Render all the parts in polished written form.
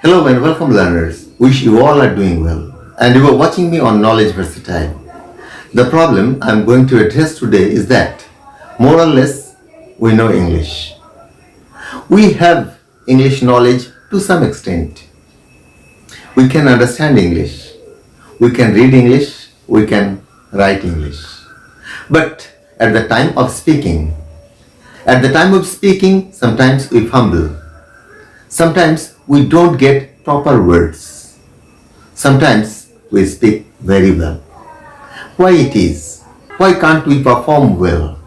Hello and welcome learners. Wish you all are doing well. And you are watching me on Knowledge Versatile. The problem I'm going to address today is that more or less we know English. We have English knowledge to some extent. We can understand English. We can read English. We can write English. But at the time of speaking, sometimes we fumble. Sometimes we don't get proper words. Sometimes we speak very well. Why it is? Why can't we perform well?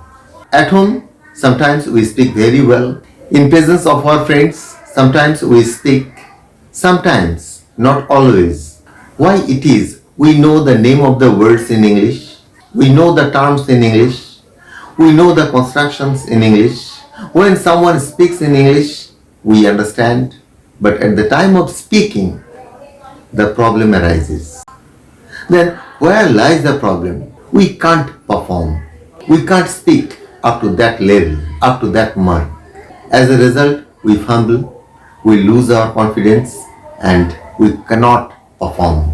At home, sometimes we speak very well. In presence of our friends, sometimes we speak. Sometimes, not always. Why it is? We know the name of the words in English. We know the terms in English. We know the constructions in English. When someone speaks in English, we understand. But at the time of speaking, the problem arises. Then where lies the problem? We can't perform. We can't speak up to that level, up to that mark. As a result, we fumble, we lose our confidence, and we cannot perform.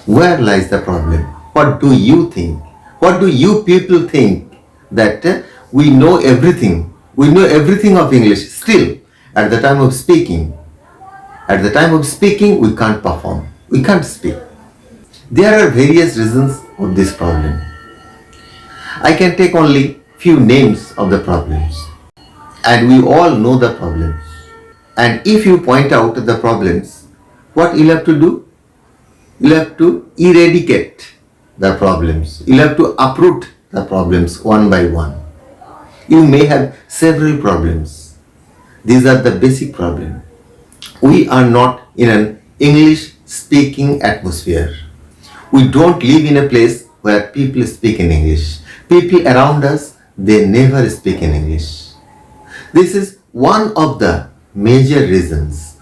Where lies the problem? What do you think? What do you people think? That we know everything. We know everything of English. Still, at the time of speaking, we can't perform. We can't speak. There are various reasons of this problem. I can take only few names of the problems. And we all know the problems. And if you point out the problems, what you'll have to do? You'll have to eradicate the problems. You'll have to uproot the problems one by one. You may have several problems. These are the basic problems. We are not in an English speaking atmosphere. We don't live in a place where people speak in English. People around us, they never speak in English. This is one of the major reasons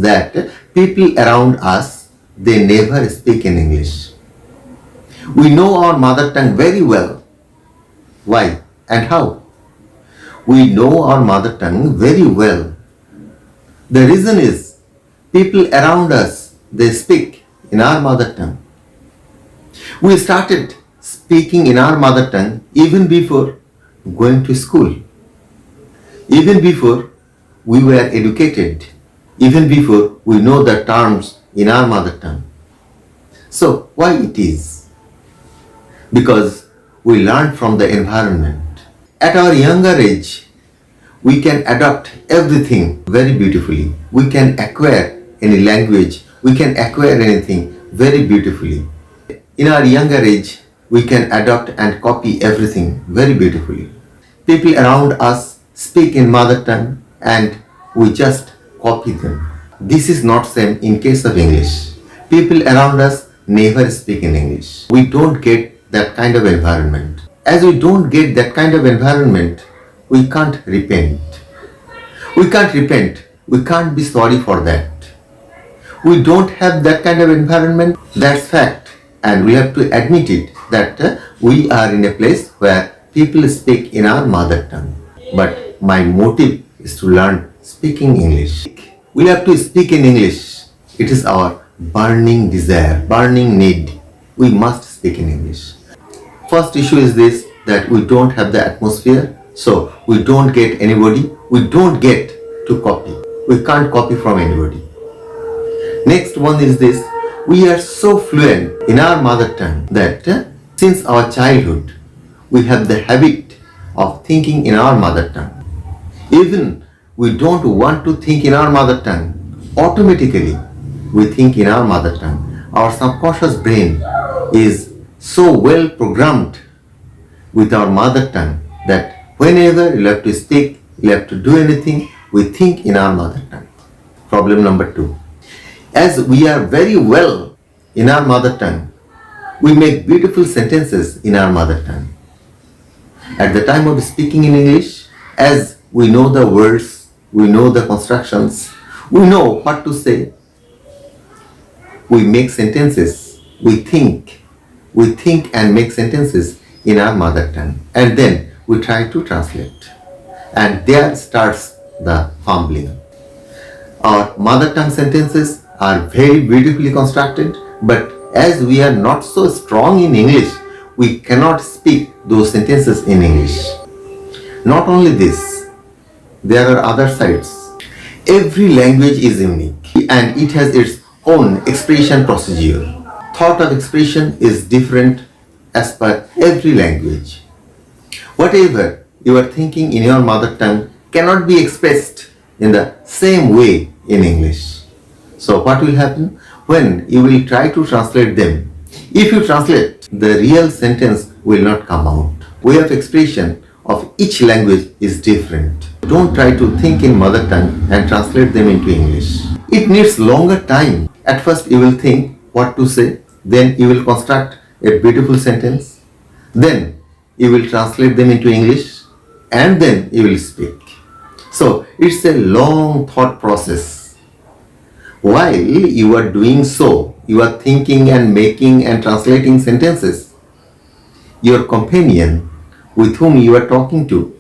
that people around us, they never speak in English. We know our mother tongue very well. Why and how? We know our mother tongue very well. The reason is people around us, they speak in our mother tongue. We started speaking in our mother tongue even before going to school, even before we were educated, even before we know the terms in our mother tongue. So why it is? Because we learn from the environment. At our younger age, we can adopt everything very beautifully. We can acquire any language. We can acquire anything very beautifully. In our younger age, we can adopt and copy everything very beautifully. People around us speak in mother tongue and we just copy them. This is not same in case of English. People around us never speak in English. We don't get that kind of environment. As we don't get that kind of environment, we can't repent. We can't repent. We can't be sorry for that. We don't have that kind of environment. That's fact. And we have to admit it that we are in a place where people speak in our mother tongue. But my motive is to learn speaking English. We have to speak in English. It is our burning desire, burning need. We must speak in English. First issue is this, that we don't have the atmosphere. So we don't get anybody, we don't get to copy. We can't copy from anybody. Next one is this, we are so fluent in our mother tongue that since our childhood, we have the habit of thinking in our mother tongue. Even we don't want to think in our mother tongue, automatically we think in our mother tongue. Our subconscious brain is so well programmed with our mother tongue that whenever you have to speak, you have to do anything, we think in our mother tongue. Problem number 2. As we are very well in our mother tongue, we make beautiful sentences in our mother tongue. At the time of speaking in English, as we know the words, we know the constructions, we know what to say, we make sentences, we think and make sentences in our mother tongue. And then we try to translate. And there starts the fumbling. Our mother tongue sentences are very beautifully constructed, but as we are not so strong in English, we cannot speak those sentences in English. Not only this, there are other sides. Every language is unique and it has its own expression procedure. Thought of expression is different as per every language. Whatever you are thinking in your mother tongue cannot be expressed in the same way in English. So what will happen when you will try to translate them? If you translate, the real sentence will not come out. Way of expression of each language is different. Don't try to think in mother tongue and translate them into English. It needs longer time. At first you will think what to say, then you will construct a beautiful sentence, then you will translate them into English, and then you will speak. So it's a long thought process. While you are doing so, you are thinking and making and translating sentences. Your companion with whom you are talking to,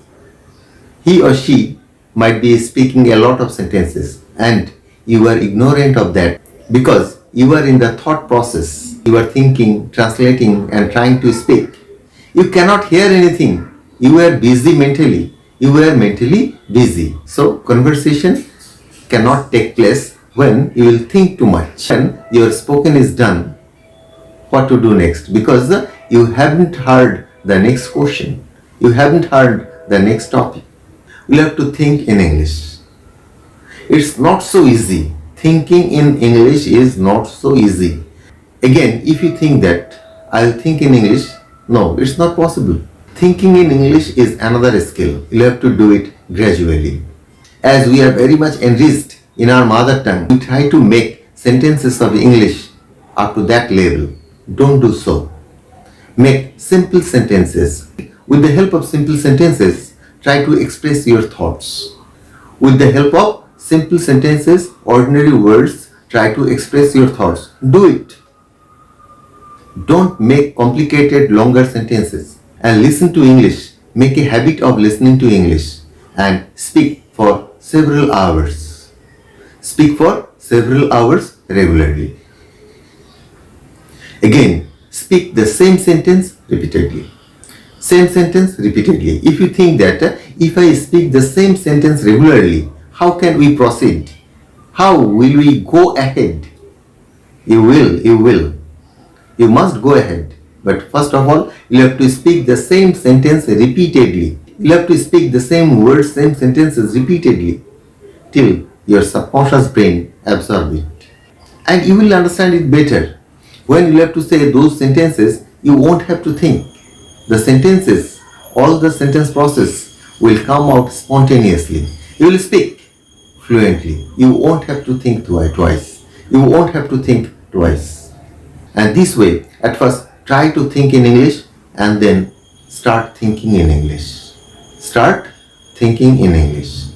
he or she might be speaking a lot of sentences and you are ignorant of that because you are in the thought process. You are thinking, translating and trying to speak. You cannot hear anything. You are busy mentally. You are mentally busy. So conversation cannot take place when you will think too much. When your spoken is done, what to do next? Because you haven't heard the next question. You haven't heard the next topic. You have to think in English. It's not so easy. Thinking in English is not so easy. Again, if you think that I'll think in English, no, it's not possible. Thinking in English is another skill. You have to do it gradually. As we are very much enriched in our mother tongue, we try to make sentences of English up to that level. Don't do so. Make simple sentences. With the help of simple sentences, try to express your thoughts. With the help of simple sentences, ordinary words, try to express your thoughts. Do it. Don't make complicated longer sentences and listen to English. Make a habit of listening to English and speak for several hours. Speak for several hours regularly. Again, speak the same sentence repeatedly. Same sentence repeatedly. If you think that if I speak the same sentence regularly, how can we proceed? How will we go ahead? You will. You must go ahead. But first of all, you have to speak the same sentence repeatedly. You have to speak the same words, same sentences repeatedly till your subconscious brain absorbs it. And you will understand it better. When you have to say those sentences, you won't have to think. The sentences, all the sentence process will come out spontaneously. You will speak fluently. You won't have to think twice. You won't have to think twice. And this way, at first, try to think in English and then start thinking in English. Start thinking in English.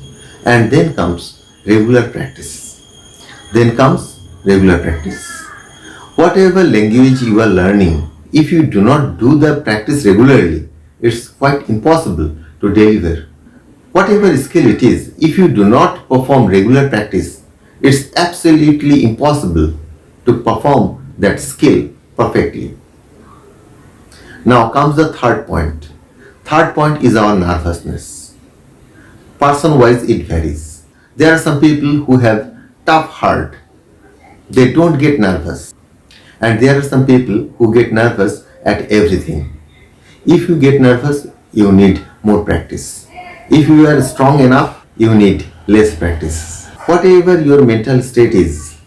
And then comes regular practice. Then comes regular practice. Whatever language you are learning, if you do not do the practice regularly, it's quite impossible to deliver. Whatever skill it is, if you do not perform regular practice, it's absolutely impossible to perform that skill perfectly. Now comes the third point. Third point is our nervousness. Person-wise it varies. There are some people who have tough heart. They don't get nervous. And there are some people who get nervous at everything. If you get nervous, you need more practice. If you are strong enough, you need less practice. Whatever your mental state is,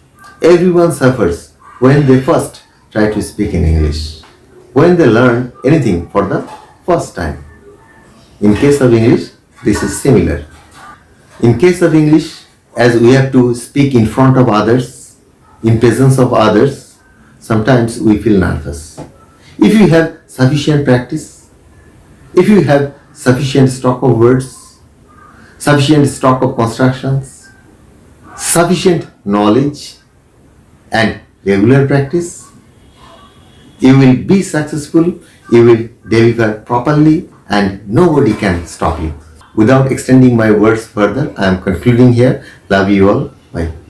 everyone suffers when they first try to speak in English. When they learn anything for the first time. In case of English, this is similar. In case of English, as we have to speak in front of others, in presence of others, sometimes we feel nervous. If you have sufficient practice, if you have sufficient stock of words, sufficient stock of constructions, sufficient knowledge and regular practice, you will be successful, you will deliver properly and nobody can stop you. Without extending my words further, I am concluding here. Love you all. Bye.